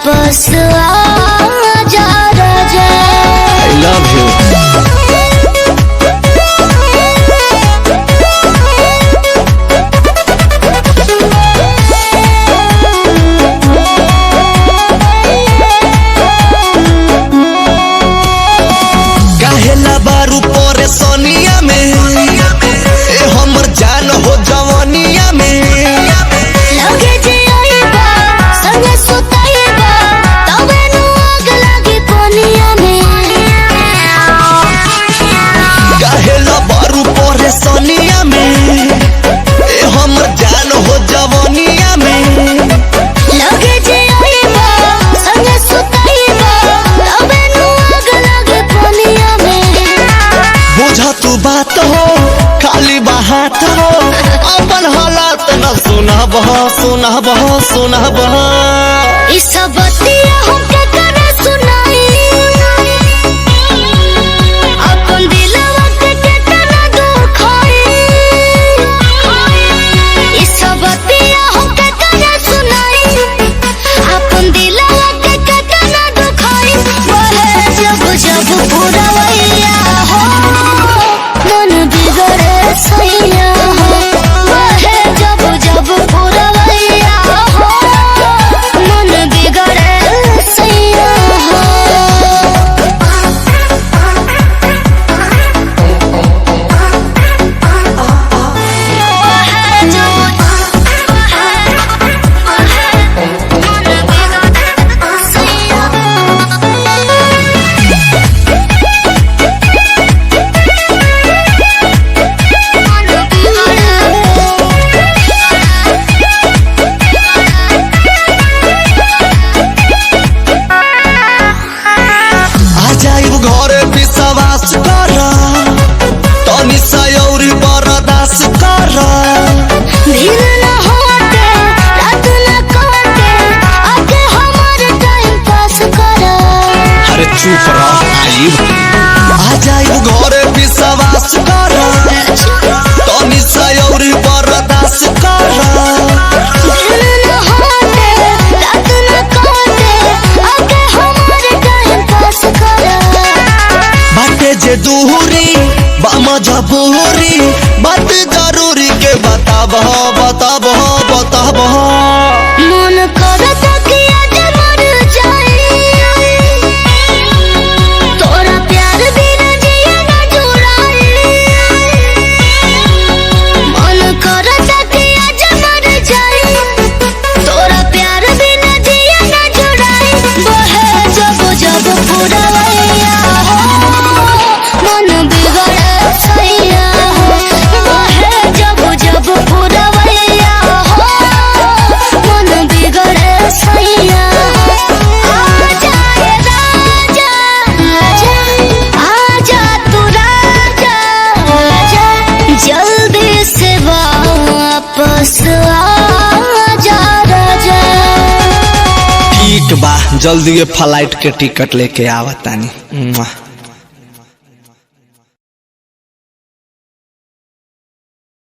वापस आजा राजा। I love you। काहेला बारू परेशानिया में ए हमर जान हो जवानिया में लगे जे आईबा संगे सुताईबा तबे नु आग लागी पानिया में। काहेला बारू परेशानिया में ए हमर जान हो जवानिया में लगे जे आईबा संगे सुताईबा तबे नु आग लागी पानिया में। बुझा तू बात हो खाली बात हो अपन हालात न सुनब ई सब बतिया हमके करे सुनाई अपन दिलवा के केतना दुखाई। ई सब बतिया हमके करे सुनाई अपन दिलवा के केतना दुखाई। बोले जब जब पुरवैया हो मन बिगड़े सैया हो। बोले जब जब पुरवैया हो मन बिगड़े सैया हो। आ जाइब घरे विश्वास कर तनी सयौरी बर्दाश्त कर दिन न होते रात न काटे आके हमारे टाइम पास करा। अरे चुप रह आइब आ जाइब घरे विश्वास कर तनी सयौरी बर्दाश्त कर दिन न होते रात न काटे आके हमारे टाइम पास करा। बाटे जे दूरी बा मजबूरी बात जरूरी के बताब मन करता कि आज मर जाए तोरा प्यार बिना जिया न जुड़ाए। मन करता कि आज मर जाए तोरा प्यार बिना जिया न जुड़ाए। बहे जब जब पुरवैया हो मन बिगड़े सैया हो। बहे जब जब पुरवैया हो मन बिगड़े सैया हो। आजा रे राजा आजा तू राजा आजा जल्दी से वापस आजा राजा। ठीक बा जल्दी फ्लाइट के टिकट लेके आवतानी।